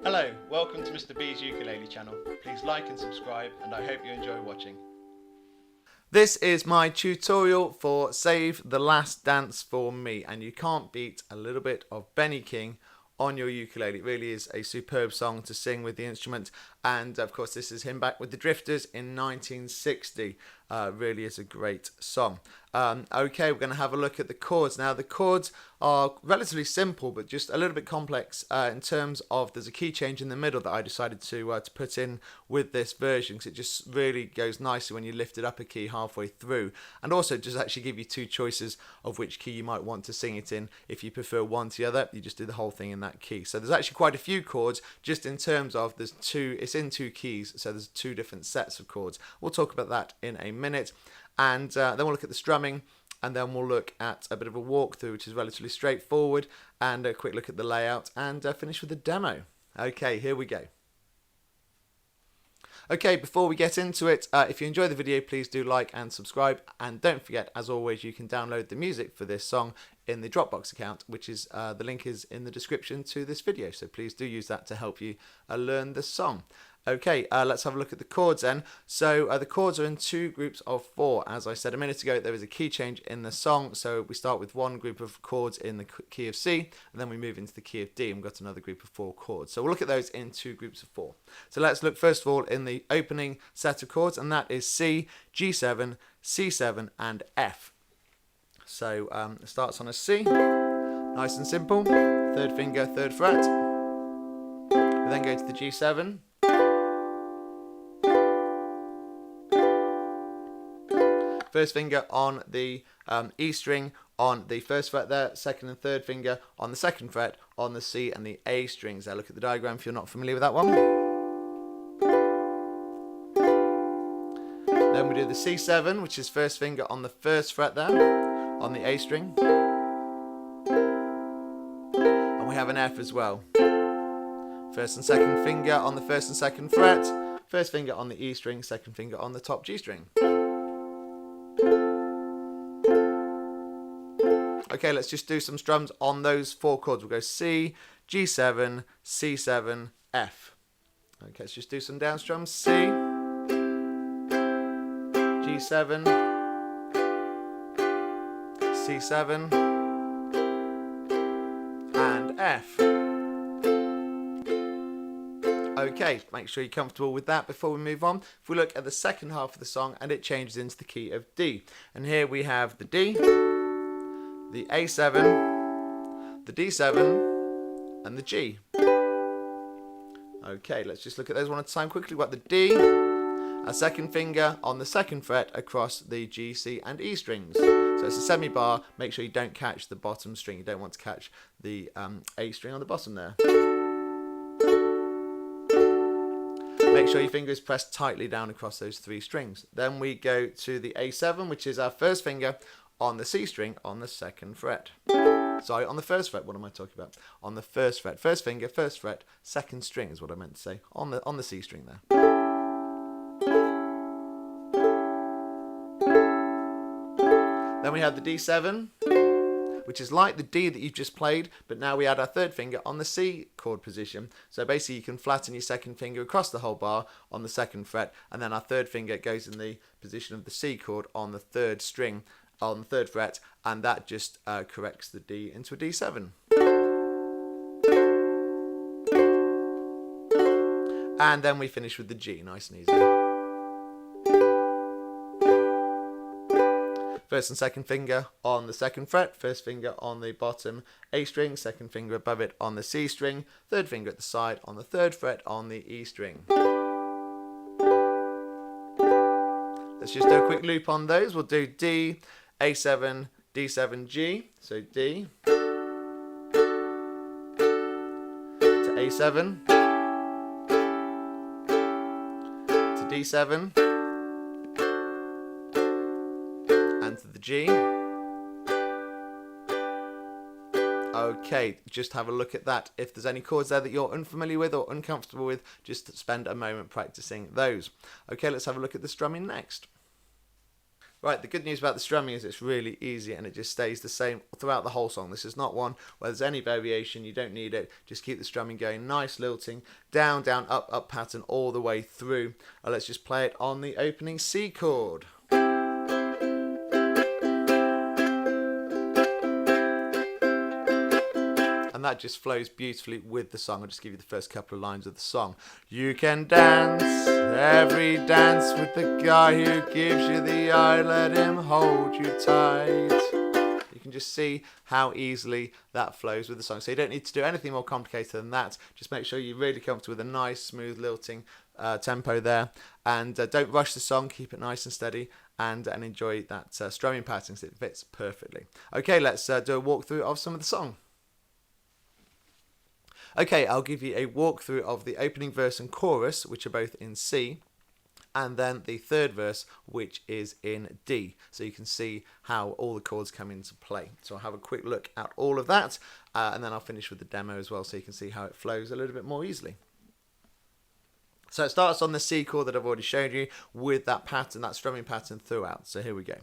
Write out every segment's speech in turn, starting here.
Hello, welcome to Mr. B's Ukulele channel. Please like and subscribe, and I hope you enjoy watching. This is my tutorial for Save the Last Dance for Me, and you can't beat a little bit of Benny King on your ukulele. It really is a superb song to sing with the instrument, and of course this is him back with the Drifters in 1960. Really is a great song. Okay, we're going to have a look at the chords. Now the chords are relatively simple but just a little bit complex in terms of there's a key change in the middle that I decided to put in with this version, because it just really goes nicely when you lift it up a key halfway through, and also just actually give you two choices of which key you might want to sing it in. If you prefer one to the other, you just do the whole thing in that key. So there's actually quite a few chords, just in terms of it's in two keys, so there's two different sets of chords. We'll talk about that in a minute, and then we'll look at the strumming, and then we'll look at a bit of a walkthrough, which is relatively straightforward, and a quick look at the layout, and finish with a demo. Okay, here we go. Okay, before we get into it, if you enjoy the video, please do like and subscribe, and don't forget, as always, you can download the music for this song in the Dropbox account, which is the link is in the description to this video, so please do use that to help you learn the song. Okay, let's have a look at the chords then. So the chords are in two groups of four. As I said a minute ago, there is a key change in the song, so we start with one group of chords in the key of C, and then we move into the key of D, and we've got another group of four chords. So we'll look at those in two groups of four. So let's look first of all in the opening set of chords, and that is C, G7, C7, and F. So it starts on a C, nice and simple, third finger, third fret. We then go to the G7, first finger on the E string on the first fret there, second and third finger on the second fret on the C and the A strings there. Look at the diagram if you're not familiar with that one. Then we do the C7, which is first finger on the first fret there, on the A string. And we have an F as well. First and second finger on the first and second fret, first finger on the E string, second finger on the top G string. Okay, let's just do some strums on those four chords. We'll go C, G7, C7, F. Okay, let's just do some down strums. C, G7, C7, and F. Okay, make sure you're comfortable with that before we move on. If we look at the second half of the song, and it changes into the key of D. And here we have the D, the A7, the D7, and the G. Okay, let's just look at those one at a time quickly. We've got the D, a second finger on the second fret across the G, C, and E strings. So it's a semi-bar. Make sure you don't catch the bottom string. You don't want to catch the A string on the bottom there. Make sure your finger is pressed tightly down across those three strings. Then we go to the A7, which is our first finger on the C string on the second fret. Sorry, on the first fret. What am I talking about? On the first fret. First finger, first fret, second string is what I meant to say. On the C string there. Then we have the D7, which is like the D that you've just played, but now we add our third finger on the C chord position. So basically you can flatten your second finger across the whole bar on the second fret, and then our third finger goes in the position of the C chord on the third string on the third fret, and that just corrects the D into a D7. And then we finish with the G, nice and easy. First and second finger on the second fret, first finger on the bottom A string, second finger above it on the C string, third finger at the side on the third fret on the E string. Let's just do a quick loop on those. We'll do D, A7, D7, G. So D to A7 to D7 and to the G. Okay, just have a look at that. If there's any chords there that you're unfamiliar with or uncomfortable with, just spend a moment practicing those. Okay, let's have a look at the strumming next. Right, the good news about the strumming is it's really easy and it just stays the same throughout the whole song. This is not one where there's any variation, you don't need it. Just keep the strumming going, nice lilting, down, down, up, up pattern all the way through. Let's just play it on the opening C chord. And that just flows beautifully with the song. I'll just give you the first couple of lines of the song. You can dance every dance with the guy who gives you the eye, let him hold you tight. You can just see how easily that flows with the song. So you don't need to do anything more complicated than that. Just make sure you're really comfortable with a nice, smooth, lilting tempo there. And don't rush the song, keep it nice and steady. And enjoy that strumming pattern because it fits perfectly. Okay, let's do a walkthrough of some of the song. Okay, I'll give you a walkthrough of the opening verse and chorus, which are both in C, and then the third verse, which is in D. So you can see how all the chords come into play. So I'll have a quick look at all of that, and then I'll finish with the demo as well, so you can see how it flows a little bit more easily. So it starts on the C chord that I've already showed you with that pattern, that strumming pattern throughout. So here we go.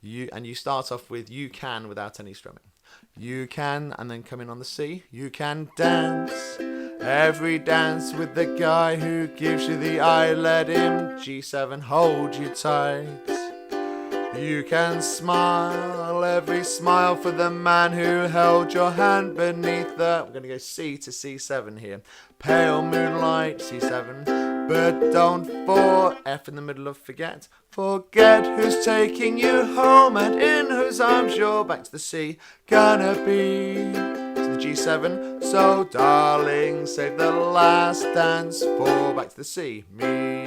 You start off with you can without any strumming. You can, and then come in on the C. You can dance every dance with the guy who gives you the eye, let him G7 hold you tight. You can smile every smile for the man who held your hand beneath the... We're going to go C to C7 here. Pale moonlight, C7. But don't for F in the middle of forget. Forget who's taking you home and in whose arms you're, back to the C, gonna be. To the G7. So darling, save the last dance for, back to the C, me.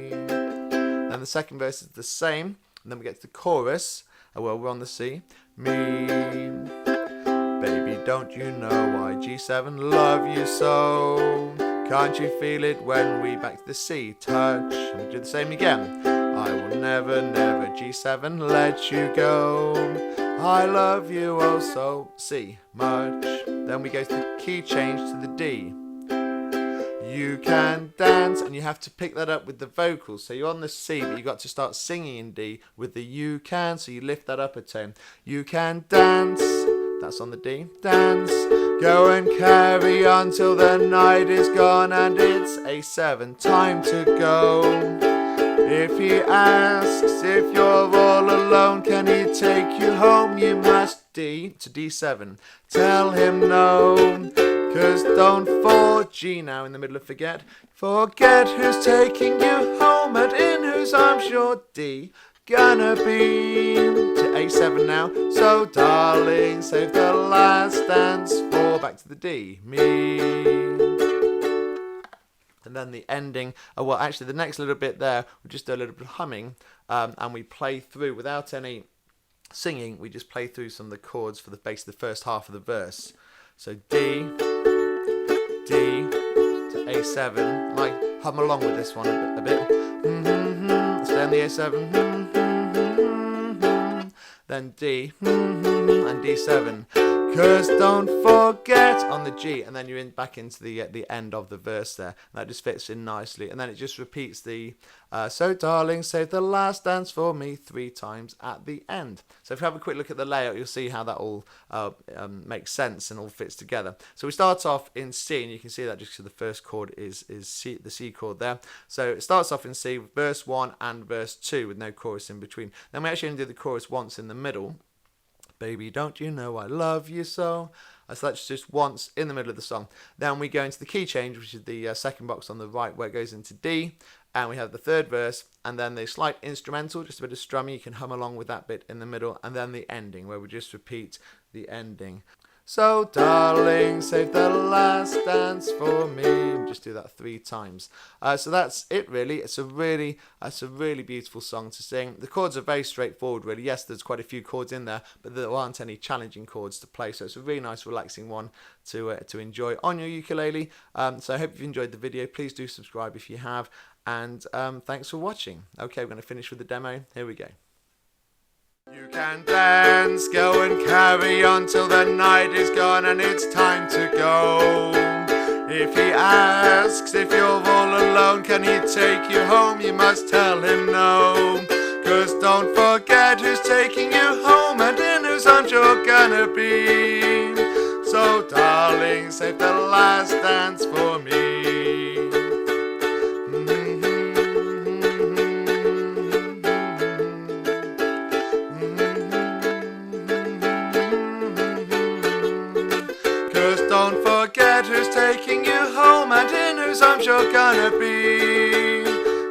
Then the second verse is the same. And then we get to the chorus. Well, we're on the C. Me. Baby, don't you know I G7 love you so? Can't you feel it when we, back to the C, touch? And we do the same again. I will never, never G7 let you go. I love you oh so, C, much. Then we go to the key change to the D. You can dance, and you have to pick that up with the vocals. So you're on the C, but you've got to start singing in D with the you can, so you lift that up a tone. You can dance, that's on the D, dance. Go and carry on till the night is gone and it's A7, time to go. If he asks if you're all alone, can he take you home? You must D to D7, tell him no. Cause don't for G now in the middle of forget. Forget who's taking you home and in whose arms you're D gonna be. To A7 now. So darling, save the last dance for, back to the D, me. And then the ending, well actually the next little bit there, we'll just do a little bit of humming, and we play through without any singing, we just play through some of the chords for the base of the first half of the verse. So D, D to A7, like hum along with this one a bit. Stay on the A7, then D and D7. Cause don't forget on the G, and then you're back into the end of the verse there. And that just fits in nicely, and then it just repeats the so darling, save the last dance for me 3 times at the end. So if you have a quick look at the layout, you'll see how that all makes sense and all fits together. So we start off in C, and you can see that just because the first chord is C, the C chord there. So it starts off in C, verse 1 and verse 2 with no chorus in between. Then we actually only do the chorus once in the middle. Baby, don't you know I love you so? So that's just once in the middle of the song. Then we go into the key change, which is the second box on the right where it goes into D. And we have the third verse, and then the slight instrumental, just a bit of strumming. You can hum along with that bit in the middle. And then the ending, where we just repeat the ending. So darling, save the last dance for me. And just do that 3 times. So that's it really. It's a really beautiful song to sing. The chords are very straightforward really. Yes, there's quite a few chords in there, but there aren't any challenging chords to play. So it's a really nice relaxing one to enjoy on your ukulele. So I hope you've enjoyed the video. Please do subscribe if you have. And thanks for watching. Okay, we're going to finish with the demo. Here we go. You can dance, go and carry on till the night is gone and it's time to go. If he asks if you're all alone, can he take you home? You must tell him no. 'Cause don't forget who's taking you home and in whose arms you're gonna be. So darling, save the last dance for me. Don't forget who's taking you home and in whose arms you're gonna be.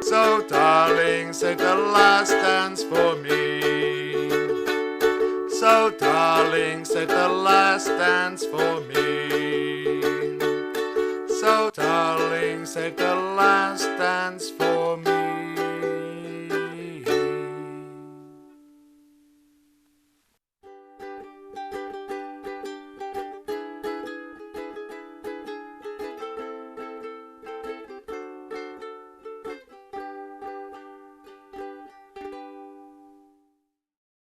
So darling, save the last dance for me. So darling, save the last dance for me. So darling, save the last dance